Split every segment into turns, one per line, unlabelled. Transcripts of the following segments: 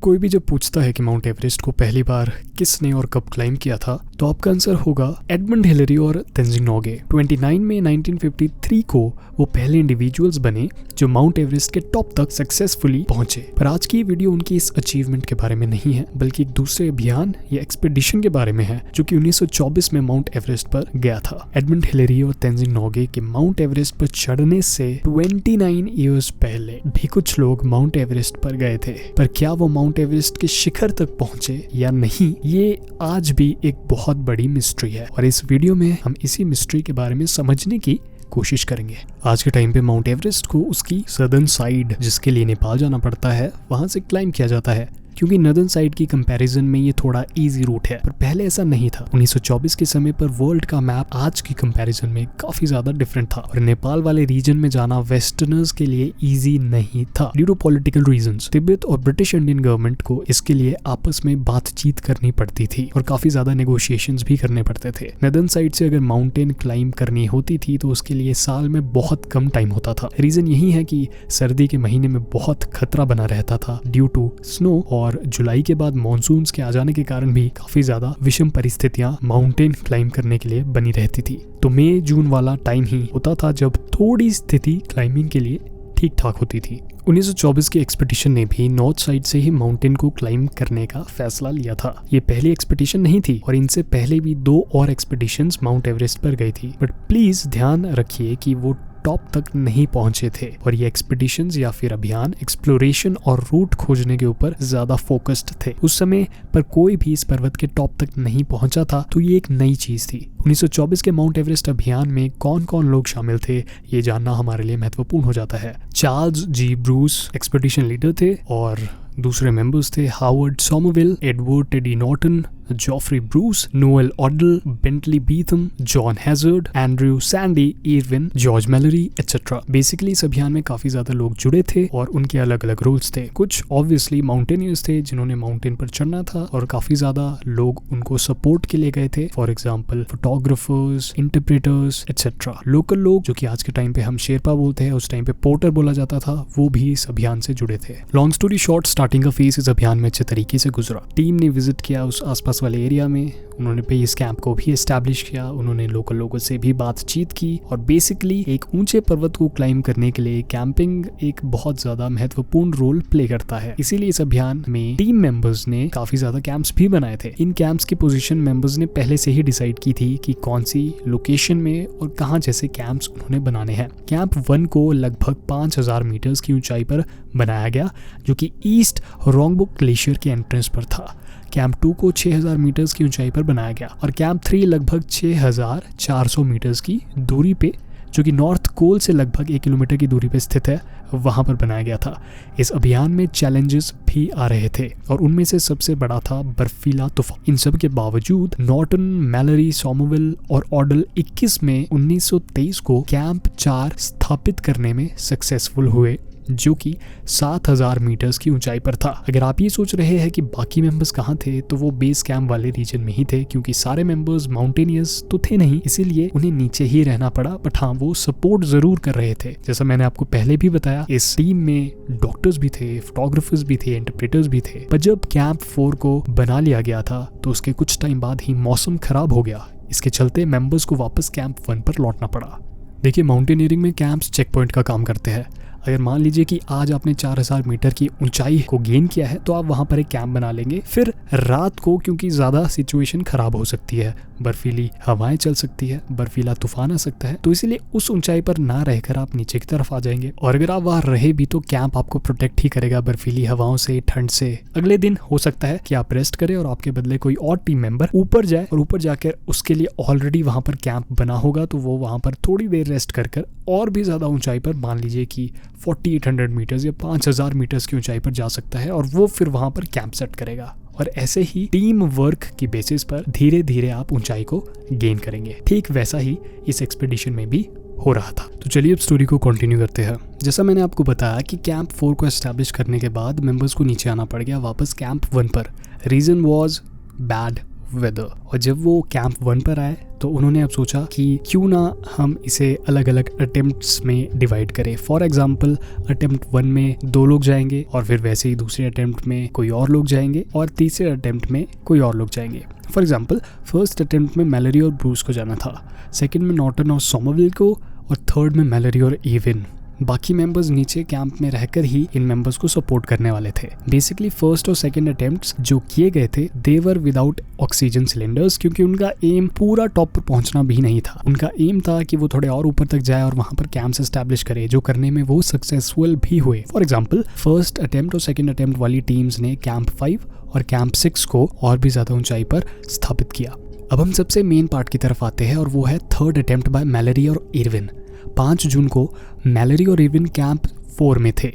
कोई भी जब पूछता है कि माउंट एवरेस्ट को पहली बार किसने और कब क्लाइम किया था, तो आपका आंसर होगा एडमंड हिलेरी और तेंजिंग नोगे। 29 मई 1953 को वो पहले इंडिविजुअल्स बने जो माउंट एवरेस्ट के टॉप तक सक्सेसफुली पहुंचे। पर आज की वीडियो उनकी इस अचीवमेंट के बारे में नहीं है, बल्कि एक दूसरे अभियान या एक्सपेडिशन के बारे में है जो कि 1924 में माउंट एवरेस्ट पर गया था। एडमंड हिलेरी और तेंजिंग नोगे के माउंट एवरेस्ट पर चढ़ने से 29 ईयर्स पहले भी कुछ लोग माउंट एवरेस्ट पर गए थे, पर क्या वो माउंट एवरेस्ट के शिखर तक पहुंचे या नहीं, ये आज भी एक बहुत बड़ी मिस्ट्री है। और इस वीडियो में हम इसी मिस्ट्री के बारे में समझने की कोशिश करेंगे। आज के टाइम पे माउंट एवरेस्ट को उसकी सदर्न साइड, जिसके लिए नेपाल जाना पड़ता है, वहां से क्लाइम किया जाता है, क्योंकि नदर्न साइड की कंपैरिजन में ये थोड़ा इजी रूट है। पर पहले ऐसा नहीं था। 1924 के समय पर वर्ल्ड का मैप आज की कंपैरिजन में काफी ज्यादा डिफरेंट था और नेपाल वाले रीजन में जाना वेस्टर्नर्स के लिए इजी नहीं था due to political reasons. Tibet और ब्रिटिश इंडियन गवर्नमेंट को इसके लिए आपस में बातचीत करनी पड़ती थी और काफी ज्यादा नेगोशिएशंस भी करने पड़ते थे। नदर्न साइड से अगर माउंटेन क्लाइम करनी होती थी तो उसके लिए साल में बहुत कम टाइम होता था। रीजन यही है कि सर्दी के महीने में बहुत खतरा बना रहता था ड्यू टू स्नो, और जुलाई के बाद मॉनसून्स के आ जाने के कारण भी काफी ज्यादा विषम परिस्थितियां माउंटेन क्लाइम करने के लिए बनी रहती थी। तो मई जून वाला टाइम ही होता था जब थोड़ी स्थिति क्लाइंबिंग के लिए ठीक ठाक होती थी। 1924 की एक्सपेडिशन ने भी नॉर्थ साइड से ही माउंटेन को क्लाइम करने का फैसला लिया था। ये पहली एक्सपेडिशन नहीं थी और इनसे पहले भी 2 और एक्सपेडिशंस माउंट एवरेस्ट पर गई थी, बट प्लीज ध्यान रखिए कि वो टॉप तक नहीं पहुंचे थे और ये एक्सपेडिशंस या फिर अभियान एक्सप्लोरेशन और रूट खोजने के ऊपर ज्यादा फोकस्ड थे। उस समय पर कोई भी इस पर्वत के टॉप तक नहीं पहुंचा था, तो ये एक नई चीज थी। 1924 के माउंट एवरेस्ट अभियान में कौन कौन लोग शामिल थे, ये जानना हमारे लिए महत्वपूर्ण हो जाता है। Charles G Bruce expedition leader थे और दूसरे मेंबर्स थे Howard Somervell, Edward Teddy Norton, Geoffrey Bruce, Noel Odell, Bentley Beetham, John Hazard, Andrew Sandy, Irvine, George Mallory etcetera. Basically इस अभियान में काफी ज्यादा लोग जुड़े थे और उनके अलग अलग रोल्स थे। कुछ ऑब्वियसली माउंटेनियर्स थे जिन्होंने माउंटेन पर चढ़ना था और काफी ज्यादा लोग उनको सपोर्ट के लिए गए थे, for example photographers, interpreters etcetera. Local लोग, जो कि आज के टाइम पे हम शेरपा बोलते हैं, उस टाइम पे पोर्टर बोला जाता था, वो भी इस अभियान से जुड़े थे। लॉन्ग स्टोरी शॉर्ट, स्टार्टिंग का फेज इस अभियान में अच्छे तरीके से गुजरा। टीम ने विजिट किया उस आसपास वाले एरिया में, उन्होंने बेस कैंप को भी एस्टैब्लिश किया, उन्होंने लोकल लोगों से भी बातचीत की और बेसिकली एक ऊंचे पर्वत को क्लाइम करने के लिए कैंपिंग एक बहुत ज्यादा महत्वपूर्ण रोल प्ले करता है। इसीलिए इस अभियान में टीम मेंबर्स ने काफी ज्यादा कैंप्स भी बनाए थे। इन कैंप्स की पोजीशन मेंबर्स ने पहले से ही डिसाइड की थी कि कौन सी लोकेशन में और कहां जैसे कैंप्स उन्होंने बनाने हैं। कैंप 1 को लगभग 5000 मीटर्स की ऊंचाई पर बनाया गया, जो कि ईस्ट रोंगबुक ग्लेशियर के एंट्रेंस पर था। कैंप 2 को 6000 मीटर्स की ऊंचाई पर बनाया गया और कैंप 3 लगभग 6400 मीटर्स की दूरी पे, जो कि नॉर्थ कोल से लगभग 1 किलोमीटर की दूरी पे स्थित है, वहां पर बनाया गया था। इस अभियान में चैलेंजेस भी आ रहे थे और उनमें से सबसे बड़ा था बर्फीला तूफान। इन सब के बावजूद नॉर्टन, मैलरी, सोमरविल और ऑडल 21 में 1923 को कैंप 4 स्थापित करने में सक्सेसफुल हुए, जो कि 7000 मीटर्स की ऊंचाई पर था। अगर आप ये सोच रहे हैं कि बाकी मेंबर्स कहाँ थे, तो वो बेस कैंप वाले रीजन में ही थे, क्योंकि सारे मेंबर्स माउंटेनियर्स तो थे नहीं, इसीलिए उन्हें नीचे ही रहना पड़ा। बट हाँ, वो सपोर्ट जरूर कर रहे थे। जैसा मैंने आपको पहले भी बताया, इस टीम में डॉक्टर्स भी थे, फोटोग्राफर्स भी थे, इंटरप्रेटर्स भी थे। पर जब कैंप 4 को बना लिया गया था, तो उसके कुछ टाइम बाद ही मौसम खराब हो गया। इसके चलते मेंबर्स को वापस कैंप 1 पर लौटना पड़ा। देखिए, माउंटेनियरिंग में कैंप्स चेक पॉइंट का काम करते हैं। अगर मान लीजिए कि आज आपने 4000 मीटर की ऊंचाई को गेन किया है, तो आप वहां पर एक कैंप बना लेंगे। फिर रात को, क्योंकि ज्यादा सिचुएशन खराब हो सकती है, बर्फीली हवाएं चल सकती है, बर्फीला तूफान आ सकता है, तो इसीलिए उस ऊंचाई पर ना रहकर आप नीचे की तरफ आ जाएंगे। और अगर आप वहां रहे भी तो कैंप आपको प्रोटेक्ट ही करेगा बर्फीली हवाओं से, ठंड से। अगले दिन हो सकता है कि आप रेस्ट करें और आपके बदले कोई और टीम मेंबर ऊपर जाए और ऊपर जाकर उसके लिए ऑलरेडी वहां पर कैंप बना होगा, तो वो वहां पर थोड़ी देर रेस्ट कर और भी ज्यादा ऊंचाई पर, मान लीजिए कि 4800 मीटर्स या 5000 मीटर्स की ऊंचाई पर जा सकता है और वो फिर वहां पर कैंप सेट करेगा। और ऐसे ही टीम वर्क की बेसिस पर धीरे धीरे आप ऊंचाई को गेन करेंगे। ठीक वैसा ही इस एक्सपेडिशन में भी हो रहा था। तो चलिए अब स्टोरी को कंटिन्यू करते हैं। जैसा मैंने आपको बताया कि कैंप 4 को एस्टैब्लिश करने के बाद मेंबर्स को नीचे आना पड़ गया वापस कैंप 1 पर। Reason was bad weather. और जब वो कैंप 1 पर आए तो उन्होंने अब सोचा कि क्यों ना हम इसे अलग अलग अटेम्प्ट्स में डिवाइड करें। फॉर एग्जांपल अटेम्प्ट 1 में 2 लोग जाएंगे, और फिर वैसे ही दूसरे अटेम्प्ट में कोई और लोग जाएंगे, और तीसरे अटेम्प्ट में कोई और लोग जाएंगे। फॉर एग्जांपल फर्स्ट अटेम्प्ट में मैलरी और ब्रूस को जाना था, सेकंड में नॉर्टन और सोमरविल को, और थर्ड में मैलरी और एविन। बाकी मेंबर्स नीचे कैंप में रहकर ही इन मेंबर्स को सपोर्ट करने वाले थे। बेसिकली फर्स्ट और सेकंड अटेम्प्ट्स जो किए गए थे दे वर विदाउट ऑक्सीजन सिलेंडर्स, क्योंकि उनका एम पूरा टॉप पर पहुंचना भी नहीं था। उनका एम था कि वो थोड़े और ऊपर तक जाए और वहां पर कैंप्स एस्टैब्लिश करे, जो करने में वो सक्सेसफुल भी हुए। फॉर एग्जाम्पल फर्स्ट अटेम्प्ट और सेकेंड अटेम्प्ट वाली टीम्स ने कैंप 5 और कैंप 6 को और भी ज्यादा ऊंचाई पर स्थापित किया। अब हम सबसे मेन पार्ट की तरफ आते हैं, और वो है थर्ड अटेम्प्ट बाय मैलरी और इरविन। 5 जून को मैलरी और इरविन कैंप 4 में थे।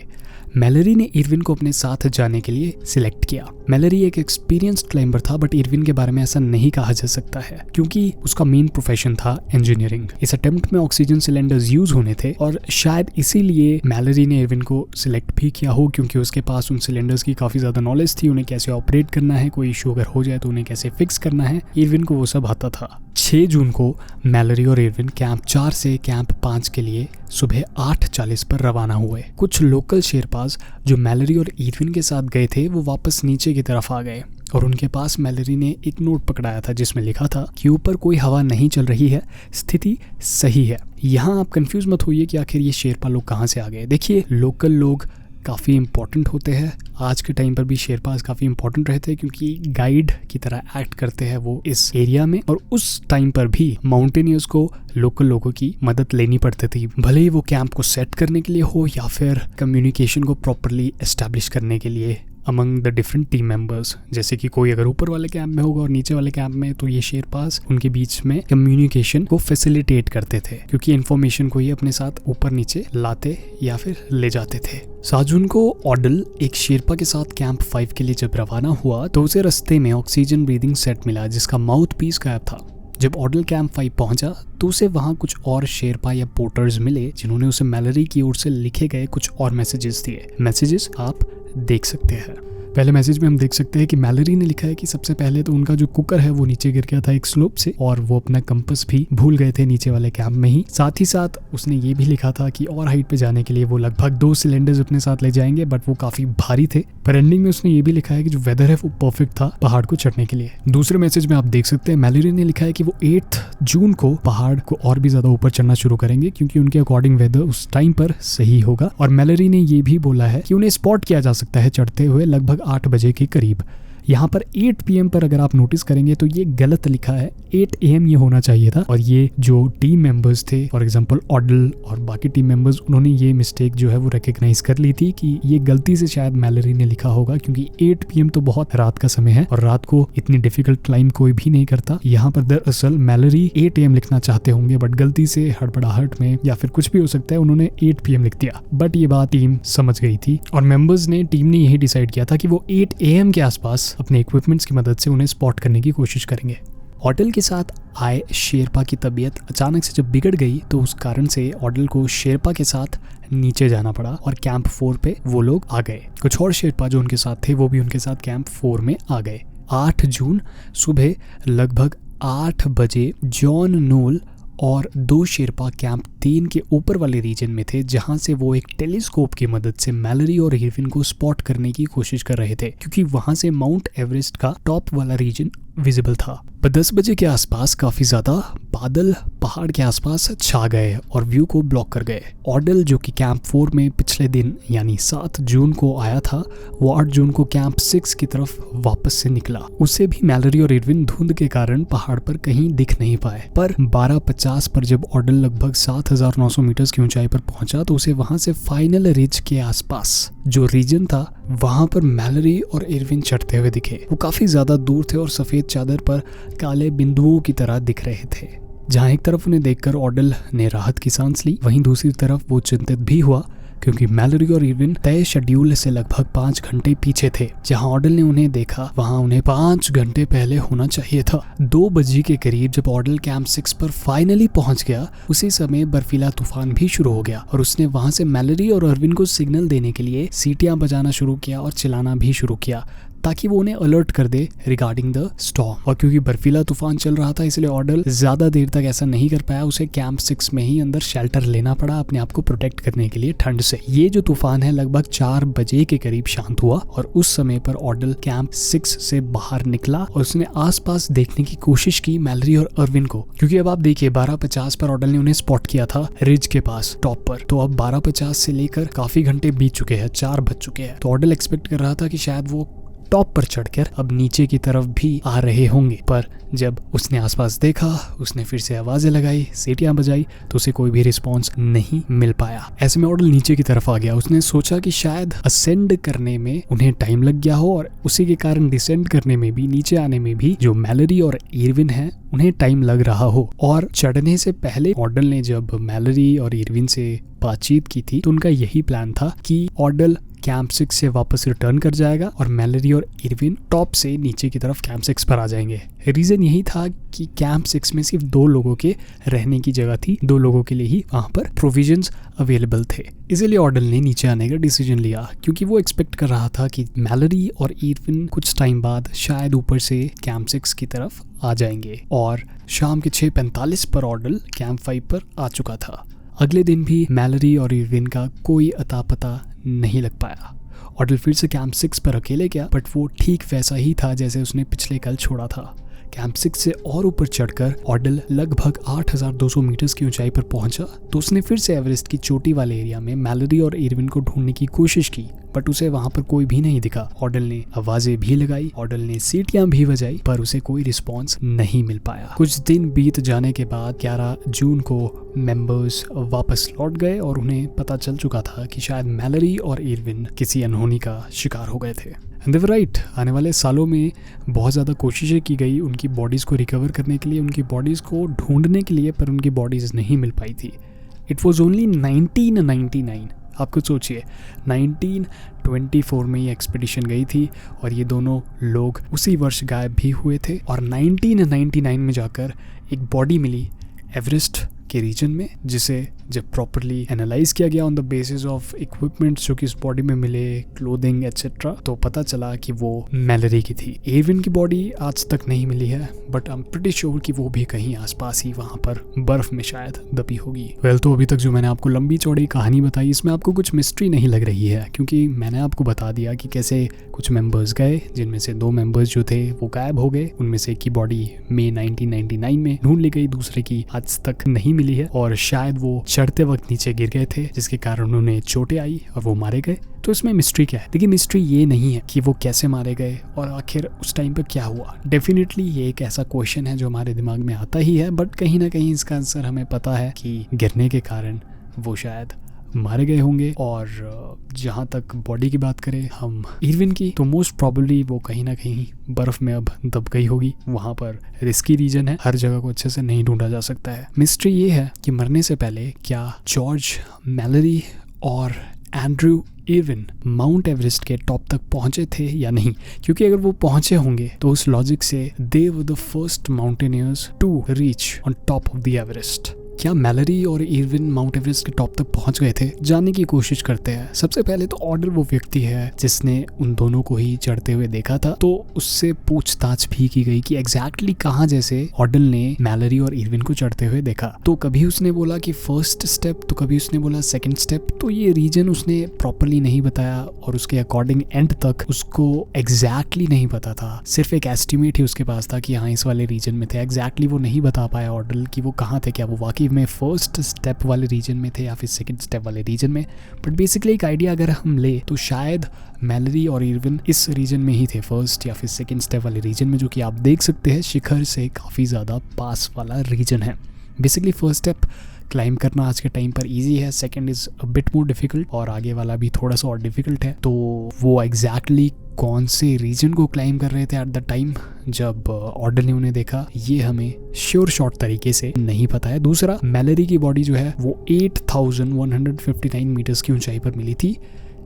मैलरी ने इरविन को अपने साथ जाने के लिए सिलेक्ट किया। मैलरी एक एक्सपीरियंस्ड क्लाइंबर था, बट इरविन के बारे में ऐसा नहीं कहा जा सकता है, क्योंकि उसका मेन प्रोफेशन था इंजीनियरिंग। इस अटेम्प्ट में ऑक्सीजन सिलेंडर्स यूज होने थे, और शायद इसीलिए मैलरी ने इरविन को सिलेक्ट भी किया हो, क्योंकि उसके पास उन सिलेंडर्स की काफी ज्यादा नॉलेज थी, उन्हें कैसे ऑपरेट करना है, कोई इशू अगर हो जाए तो उन्हें कैसे फिक्स करना है, इरविन को वो सब आता था। 6 जून को मैलरी और इरविन कैंप 4 से कैंप 5 के लिए सुबह 8:40 पर रवाना हुए। कुछ लोकल शेरपास जो मैलरी और इरविन के साथ गए थे वो वापस नीचे की तरफ आ गए, और उनके पास मैलरी ने एक नोट पकड़ाया था जिसमें लिखा था कि ऊपर कोई हवा नहीं चल रही है, स्थिति सही है। यहाँ आप कंफ्यूज मत होइए कि आखिर ये शेरपा लोग कहाँ से आ गए। देखिए, लोकल लोग काफ़ी इंपॉर्टेंट होते हैं। आज के टाइम पर भी शेरपास काफ़ी इंपॉर्टेंट रहते हैं, क्योंकि गाइड की तरह एक्ट करते हैं वो इस एरिया में। और उस टाइम पर भी माउंटेनियर्स को लोकल लोगों की मदद लेनी पड़ती थी, भले ही वो कैंप को सेट करने के लिए हो या फिर कम्युनिकेशन को प्रॉपरली एस्टैब्लिश करने के लिए among the different team members. जैसे कि कोई अगर ऊपर वाले कैंप में होगा और नीचे वाले कैंप में, तो ये शेरपास उनके बीच में कम्युनिकेशन को फैसिलिटेट करते थे, क्योंकि इन्फॉर्मेशन को ये अपने साथ ऊपर नीचे लाते या फिर ले जाते थे। 7 जून को ऑडल एक शेरपा के साथ कैंप 5 के लिए जब रवाना हुआ तो उसे रास्ते में ऑक्सीजन ब्रीदिंग सेट मिला जिसका माउथ पीस गायब था। जब ऑडल कैंप 5 पहुंचा तो उसे वहां कुछ और शेरपा या पोर्टर्स मिले, जिन्होंने उसे मैलरी की ओर से लिखे गए कुछ और मैसेजेस दिए। मैसेजेस आप देख सकते हैं। पहले मैसेज में हम देख सकते हैं कि मैलरी ने लिखा है कि सबसे पहले तो उनका जो कुकर है वो नीचे गिर गया था एक स्लोप से, और वो अपना कंपास भी भूल गए थे नीचे वाले कैंप में ही। साथ ही साथ उसने ये भी लिखा था कि और हाइट पे जाने के लिए वो लगभग 2 सिलेंडर्स अपने साथ ले जाएंगे, बट वो काफी भारी थे। पर एंडिंग में उसने ये भी लिखा है कि जो वेदर है वो परफेक्ट था पहाड़ को चढ़ने के लिए। दूसरे मैसेज में आप देख सकते हैं मैलरी ने लिखा है कि वो 8 जून को पहाड़ को और भी ज्यादा ऊपर चढ़ना शुरू करेंगे, क्योंकि उनके अकॉर्डिंग वेदर उस टाइम पर सही होगा। और मैलरी ने ये भी बोला है कि उन्हें स्पॉट किया जा सकता है चढ़ते हुए लगभग 8 बजे के करीब। यहाँ पर 8 PM पर अगर आप नोटिस करेंगे तो ये गलत लिखा है, 8 AM ये होना चाहिए था। और ये जो टीम मेंबर्स थे, फॉर एग्जांपल ऑडल और बाकी टीम मेंबर्स, उन्होंने ये मिस्टेक जो है वो रिकग्नाइज कर ली थी कि ये गलती से शायद मैलरी ने लिखा होगा, क्योंकि 8 PM तो बहुत रात का समय है और रात को इतनी डिफिकल्ट क्लाइंब कोई भी नहीं करता। यहाँ पर दरअसल मैलरी 8 AM लिखना चाहते होंगे, बट गलती से हड़बड़ाहट में या फिर कुछ भी हो सकता है उन्होंने 8 PM लिख दिया। बट ये बात टीम समझ गई थी और मेंबर्स ने, टीम ने यही डिसाइड किया था कि वो 8 AM के आसपास अपने इक्विपमेंट्स की मदद से उन्हें स्पॉट करने की कोशिश करेंगे। ऑडल के साथ आए शेरपा की तबीयत अचानक से जब बिगड़ गई तो उस कारण से ऑडल को शेरपा के साथ नीचे जाना पड़ा और कैंप 4 पे वो लोग आ गए। कुछ और शेरपा जो उनके साथ थे वो भी उनके साथ कैंप 4 में आ गए। 8 जून सुबह लगभग 8 बजे जॉन नोल और 2 शेरपा कैंप 3 के ऊपर वाले रीजन में थे, जहां से वो एक टेलीस्कोप की मदद से मैलरी और इरविन को स्पॉट करने की कोशिश कर रहे थे, क्योंकि वहां से माउंट एवरेस्ट का टॉप वाला रीजन विजिबल था। पर 10 बजे के आसपास काफी ज्यादा बादल पहाड़ के आसपास छा गए और व्यू को ब्लॉक कर गए। ऑडल जो कि कैंप 4 में पिछले दिन यानी 7 जून को आया था, वो 8 जून को कैंप 6 की तरफ वापस से निकला। उसे भी मैलरी और इरविन धुंध के कारण पहाड़ पर कहीं दिख नहीं पाए। पर 12:50 पर जब ऑडल लगभग 7,900 मीटर की ऊंचाई पर पहुंचा तो उसे वहां से फाइनल रिज के आसपास जो रीजन था वहां पर मैलरी और इरविन चढ़ते हुए दिखे। वो काफी ज्यादा दूर थे और सफेद चादर पर काले बिंदुओं की तरह दिख रहे थे। जहां एक तरफ उन्हें देखकर ऑडल ने राहत की सांस ली, वहीं दूसरी तरफ वो चिंतित भी हुआ, क्योंकि मैलरी और इरविन तय शेड्यूल से लगभग 5 घंटे पीछे थे। जहां ऑडल ने उन्हें देखा वहां उन्हें 5 घंटे पहले होना चाहिए था। 2 बजे के करीब जब ऑडल कैंप 6 पर फाइनली पहुंच गया, उसी समय बर्फीला तूफान भी शुरू हो गया और उसने वहां से मैलरी और इरविन को सिग्नल देने के लिए सीटियां बजाना शुरू किया और चिल्लाना भी शुरू किया, ताकि वो उन्हें अलर्ट कर दे रिगार्डिंग द स्टॉर्म। और क्योंकि बर्फीला तूफान चल रहा था इसलिए ऑर्डल ज्यादा देर तक ऐसा नहीं कर पाया, उसे कैंप 6 में ही अंदर शेल्टर लेना पड़ा अपने आप को प्रोटेक्ट करने के लिए ठंड से। ये जो तूफान है लगभग 4 बजे के करीब शांत हुआ और उस समय पर ऑर्डल कैंप 6 से बाहर निकला और उसने आसपास देखने की कोशिश की मैलरी और अर्विन को, क्योंकि अब आप देखिए 12:50 पर ऑर्डल ने उन्हें स्पॉट किया था रिज के पास टॉप पर। तो अब 12:50 से लेकर काफी घंटे बीत चुके हैं, 4 बज चुके हैं। तो ऑर्डल एक्सपेक्ट कर रहा था कि शायद वो टॉप पर चढ़कर अब नीचे की तरफ भी आ रहे होंगे, पर जब उसने आसपास देखा, उसने फिर से आवाजें लगाई, सीटियां बजाई, तो उसे कोई भी रिस्पॉन्स नहीं मिल पाया। ऐसे में ऑर्डल नीचे की तरफ आ गया। उसने सोचा कि शायद असेंड करने में उन्हें टाइम लग गया हो और उसी के कारण डिसेंड करने में भी, नीचे आने में भी जो मैलरी और इरविन है उन्हें टाइम लग रहा हो। और चढ़ने से पहले ऑर्डल ने जब मैलरी और इरविन से बातचीत की थी तो उनका यही प्लान था कि ऑर्डल कैंप 6 से वापस रिटर्न कर जाएगा और मैलरी और इरविन टॉप से नीचे की तरफ कैंप 6 पर आ जाएंगे। रीजन यही था कि कैंप 6 में सिर्फ 2 लोगों के रहने की जगह थी, 2 लोगों के लिए ही वहां पर प्रोविजंस अवेलेबल थे। इसीलिए ऑर्डल ने नीचे आने का डिसीजन लिया, क्योंकि वो एक्सपेक्ट कर रहा था कि मैलरी और इरविन कुछ टाइम बाद शायद ऊपर से कैंप 6 की तरफ आ जाएंगे। और शाम के 6:45 पर ऑर्डल कैंप 5 पर आ चुका था। अगले दिन भी मैलरी और इरविन का कोई अता पता नहीं लग पाया। ऑर्डल फिर से कैंप 6 पर अकेले गया, बट वो ठीक वैसा ही था जैसे उसने पिछले कल छोड़ा था। कैंप 6 से और ऊपर चढ़कर ऑर्डल लगभग 8,200 मीटर्स की ऊंचाई पर पहुंचा। तो उसने फिर से एवरेस्ट की चोटी वाले एरिया में मैलरी और इरविन को ढूंढने की कोशिश की, बट उसे वहां पर कोई भी नहीं दिखा। ऑर्डल ने आवाजें भी लगाई, ऑर्डल ने सीटियां भी बजाई, पर उसे कोई रिस्पॉन्स नहीं मिल पाया। कुछ दिन बीत जाने के बाद 11 जून को मेंबर्स वापस लौट गए और उन्हें पता चल चुका था कि शायद मैलरी और इरविन किसी अनहोनी का शिकार हो गए थे। And they were right. आने वाले सालों में बहुत ज़्यादा कोशिशें की गई उनकी बॉडीज़ को रिकवर करने के लिए, उनकी बॉडीज़ को ढूंढने के लिए, पर उनकी बॉडीज़ नहीं मिल पाई थी। It was only 1999। आप कुछ सोचिए, 1924 में ये एक्सपीडिशन गई थी और ये दोनों लोग उसी वर्ष गायब भी हुए थे। और 1999 में जाकर एक बॉडी मिली एवरेस्ट के रीजन में, जिसे जब प्रॉपरली एनालाइज किया गया on the basis of equipments जो कि इस बॉडी में मिले, क्लोथिंग एटसेट्रा, तो पता चला कि वो मैलरी की थी। इरविन की बॉडी आज तक नहीं मिली है, but I am pretty sure कि वो भी कहीं आसपास ही वहां पर बर्फ में शायद दबी होगी। वेल, तो अभी तक जो मैंने आपको लंबी चौड़ी कहानी बताई, इसमें आपको कुछ मिस्ट्री नहीं लग रही है, क्योंकि मैंने आपको बता दिया कि कैसे कुछ मेंबर्स गए, जिनमें से 2 मेंबर्स जो थे वो गायब हो गए। उनमें से एक की बॉडी मई 1999 में ढूंढ ली गई, दूसरे की आज तक नहीं मिली है और शायद वो चढ़ते वक्त नीचे गिर गए थे, जिसके कारण उन्हें चोटें आई और वो मारे गए। तो इसमें मिस्ट्री क्या है? देखिए, मिस्ट्री ये नहीं है कि वो कैसे मारे गए और आखिर उस टाइम पे क्या हुआ। डेफिनेटली ये एक ऐसा क्वेश्चन है जो हमारे दिमाग में आता ही है, बट कहीं ना कहीं इसका आंसर हमें पता है कि गिरने के कारण वो शायद मारे गए होंगे। और जहाँ तक बॉडी की बात करें हम इरविन की, तो मोस्ट प्रॉबली वो कहीं ना कहीं बर्फ में अब दब गई होगी। वहाँ पर रिस्की रीजन है, हर जगह को अच्छे से नहीं ढूंढा जा सकता है। मिस्ट्री ये है कि मरने से पहले क्या जॉर्ज, मैलरी और एंड्रू इरविन माउंट एवरेस्ट के टॉप तक पहुंचे थे या नहीं, क्योंकि अगर वो पहुंचे होंगे तो उस लॉजिक से they were the first mountaineers to reach on top of the Everest. क्या मैलरी और इरविन माउंट एवरेस्ट के टॉप तक पहुंच गए थे? जानने की कोशिश करते हैं। सबसे पहले तो ऑर्डल वो व्यक्ति है जिसने उन दोनों को ही चढ़ते हुए देखा था, तो उससे पूछताछ भी की गई कि एग्जैक्टली कहाँ जैसे ऑर्डल ने मैलरी और इरविन को चढ़ते हुए देखा। तो कभी उसने बोला कि फर्स्ट स्टेप, तो कभी उसने बोला सेकंड स्टेप। तो ये रीजन उसने प्रॉपरली नहीं बताया और उसके अकॉर्डिंग एंड तक उसको एग्जैक्टली नहीं पता था। सिर्फ एक एस्टिमेट ही उसके पास था कि हाँ इस वाले रीजन में थे। एग्जैक्टली वो नहीं बता पाया ऑर्डल कि वो कहाँ थे, क्या वो वाकई में फर्स्ट स्टेप वाले रीजन में थे या फिर सेकंड स्टेप वाले रीजन में। बट बेसिकली एक आइडिया अगर हम ले तो शायद मैलरी और इरविन इस रीजन में ही थे, फर्स्ट या फिर सेकंड स्टेप वाले रीजन में, जो कि आप देख सकते हैं शिखर से काफ़ी ज़्यादा पास वाला रीजन है। बेसिकली फर्स्ट स्टेप क्लाइंब करना आज के टाइम पर इजी है, second is a bit more difficult और आगे वाला भी थोड़ा सा और डिफिकल्ट है। तो वो एग्जैक्टली कौन से रीजन को क्लाइम कर रहे थे एट द टाइम जब ऑर्डल ने उन्हें देखा, ये हमें श्योर शॉर्ट तरीके से नहीं पता है। दूसरा, मैलरी की बॉडी जो है वो 8,159 मीटर्स की ऊंचाई पर मिली थी।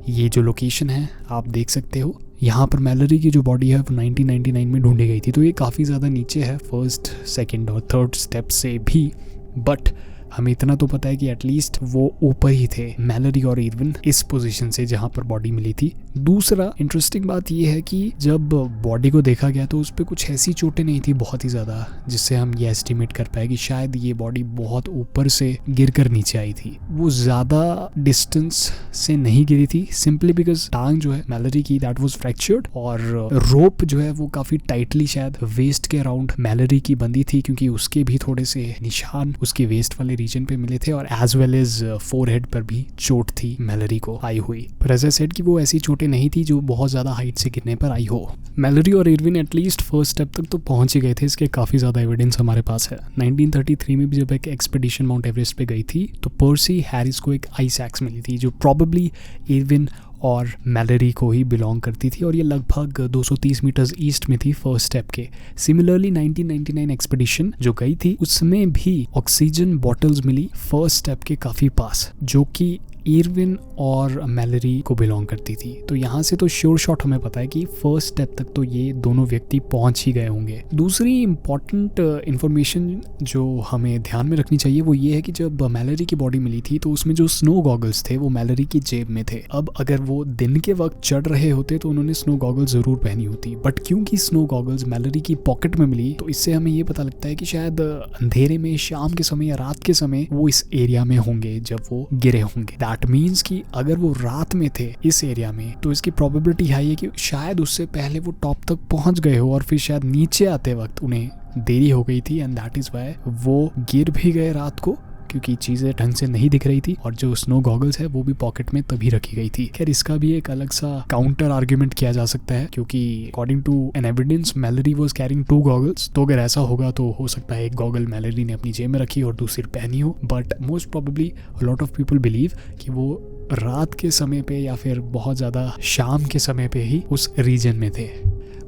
ये जो लोकेशन है आप देख सकते हो, यहाँ पर मैलरी की जो बॉडी है वो 1999 में ढूंढी गई थी। तो ये काफ़ी ज़्यादा नीचे है फर्स्ट, सेकेंड और थर्ड स्टेप से भी। बट हमें इतना तो पता है कि एटलीस्ट वो ऊपर ही थे मैलरी और इरविन इस पोजीशन से जहाँ पर बॉडी मिली थी, दूसरा इंटरेस्टिंग बात यह है कि जब बॉडी को देखा गया तो उस पर कुछ ऐसी चोटें नहीं थी बहुत ही ज़्यादा जिससे हम ये एस्टिमेट कर पाए कि शायद ये बॉडी बहुत ऊपर से गिर कर नीचे आई थी। वो ज़्यादा डिस्टेंस से नहीं गिरी थी, सिंपली बिकॉज टांग जो है मैलरी की दैट वाज फ्रैक्चर्ड और रोप जो है वो काफ़ी टाइटली शायद वेस्ट के अराउंड मैलरी की बंधी थी, क्योंकि उसके भी थोड़े से निशान उसके वेस्ट वाले रीजन पे मिले थे और एज वेल एज फोरहेड पर भी चोट थी मैलरी को आई हुई। पर एज आई सेड कि वो ऐसी चोटें नहीं थी जो बहुत ज़्यादा हाइट से गिरने पर आई हो। मैलरी और इरविन एटलीस्ट फर्स्ट स्टेप तक तो पहुंच ही गए थे, इसके काफ़ी ज़्यादा एविडेंस हमारे पास है। 1933 में भी जब एक एक्सपेडिशन माउंट एवरेस्ट पे गई थी तो पर्सी हैरिस को एक आइस एक्स मिली थी जो प्रॉबेबली इरविन और मैलरी को ही बिलोंग करती थी और ये लगभग 230 मीटर्स ईस्ट में थी फर्स्ट स्टेप के। सिमिलरली 1999 एक्सपेडिशन जो गई थी उसमें भी ऑक्सीजन बॉटल्स मिली फर्स्ट स्टेप के काफ़ी पास जो कि इरविन और मैलरी को बिलोंग करती थी। तो यहाँ से तो श्योर शॉट हमें पता है कि फर्स्ट स्टेप तक तो ये दोनों व्यक्ति पहुँच ही गए होंगे। दूसरी इम्पॉर्टेंट इंफॉर्मेशन जो हमें ध्यान में रखनी चाहिए वो ये है कि जब मैलरी की बॉडी मिली थी तो उसमें जो स्नो गॉगल्स थे वो मैलरी की जेब में थे। अब अगर वो दिन के वक्त चढ़ रहे होते तो उन्होंने स्नो गॉगल्स जरूर पहनी होती, बट क्योंकि स्नो गॉगल्स मैलरी की पॉकेट में मिली तो इससे हमें ये पता लगता है कि शायद अंधेरे में शाम के समय या रात के समय वो इस एरिया में होंगे जब वो गिरे होंगे। दैट मीन्स कि अगर वो रात में थे इस एरिया में तो इसकी प्रोबेबिलिटी हाई है कि शायद उससे पहले वो टॉप तक पहुंच गए हो और फिर शायद नीचे आते वक्त उन्हें देरी हो गई थी एंड दैट इज वाई वो गिर भी गए रात को, क्योंकि चीज़ें ढंग से नहीं दिख रही थी और जो स्नो गॉगल्स है वो भी पॉकेट में तभी रखी गई थी। खैर इसका भी एक अलग सा काउंटर आर्ग्यूमेंट किया जा सकता है क्योंकि according to an evidence Mallory was carrying 2 goggles, तो अगर ऐसा होगा तो हो सकता है एक गॉगल मैलरी ने अपनी जेब में रखी और दूसरी पहनी हो, but most probably lot of people believe कि वो रात के समय पे या फिर बहुत ज़्यादा शाम के समय पे ही उस रीजन में थे।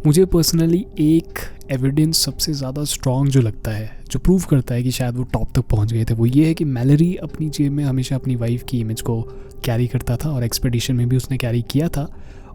मुझे पर्सनली एक एविडेंस सबसे ज़्यादा स्ट्रॉन्ग जो लगता है जो प्रूव करता है कि शायद वो टॉप तक पहुंच गए थे वो ये है कि मैलरी अपनी जेब में हमेशा अपनी वाइफ की इमेज को कैरी करता था और एक्सपेडिशन में भी उसने कैरी किया था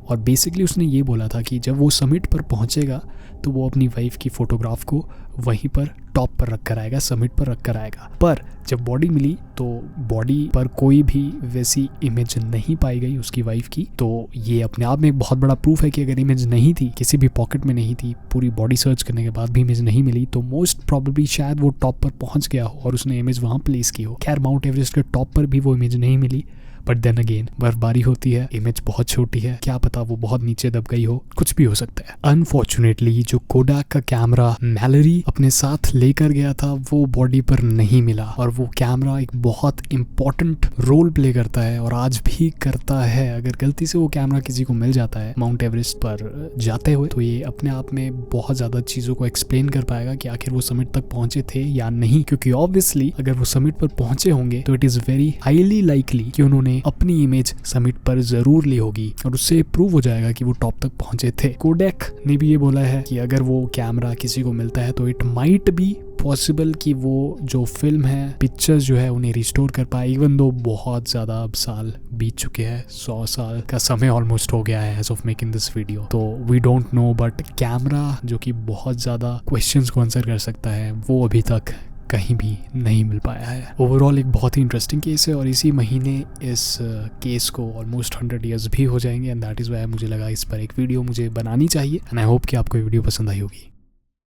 और बेसिकली उसने ये बोला था कि जब वो समिट पर पहुंचेगा तो वो अपनी वाइफ की फ़ोटोग्राफ को वहीं पर टॉप पर रख कर आएगा, समिट पर रख कर आएगा। पर जब बॉडी मिली तो बॉडी पर कोई भी वैसी इमेज नहीं पाई गई उसकी वाइफ की, तो ये अपने आप में एक बहुत बड़ा प्रूफ है कि अगर इमेज नहीं थी, किसी भी पॉकेट में नहीं थी, पूरी बॉडी सर्च करने के बाद भी इमेज नहीं मिली तो मोस्ट प्रॉबेबली शायद वो टॉप पर पहुंच गया हो और उसने इमेज वहाँ प्लेस की हो। खैर माउंट एवरेस्ट के टॉप पर भी वो इमेज नहीं मिली, बट देन अगेन बर्फबारी होती है, इमेज बहुत छोटी है, क्या पता वो बहुत नीचे दब गई हो, कुछ भी हो सकता है। अनफॉर्चुनेटली जो कोडाक का कैमरा मैलरी अपने साथ लेकर गया था वो बॉडी पर नहीं मिला और वो कैमरा एक बहुत इंपॉर्टेंट रोल प्ले करता है और आज भी करता है। अगर गलती से वो कैमरा किसी को मिल जाता है माउंट एवरेस्ट पर जाते हुए तो ये अपने आप में बहुत ज्यादा चीजों को एक्सप्लेन कर पाएगा कि आखिर वो समिट तक पहुंचे थे या नहीं, क्योंकि ऑब्वियसली अगर वो समिट पर पहुंचे होंगे तो it is very highly likely कि उन्होंने अपनी इमेज समिट पर जरूर ली होगी और उससे प्रूव हो जाएगा कि वो टॉप तक पहुंचे थे। कोडेक ने भी ये बोला है कि अगर वो कैमरा किसी को मिलता है तो इट माइट बी पॉसिबल कि वो जो फिल्म है, पिक्चर्स जो है उन्हें रिस्टोर कर पाए, इवन दो बहुत ज़्यादा अब साल बीत चुके हैं, 100 साल का समय ऑलमोस्ट हो गया है age of making this video. तो we don't know, but camera जो कि बहुत ज़्यादा क्वेश्चंस को आंसर कर सकता है वो अभी तक कहीं भी नहीं मिल पाया है। ओवरऑल एक बहुत ही इंटरेस्टिंग केस है और इसी महीने इस केस को ऑलमोस्ट 100 ईयर्स भी हो जाएंगे एंड दैट इज़ वाई मुझे लगा इस पर एक वीडियो मुझे बनानी चाहिए एंड आई होप कि आपको ये वीडियो पसंद आई होगी।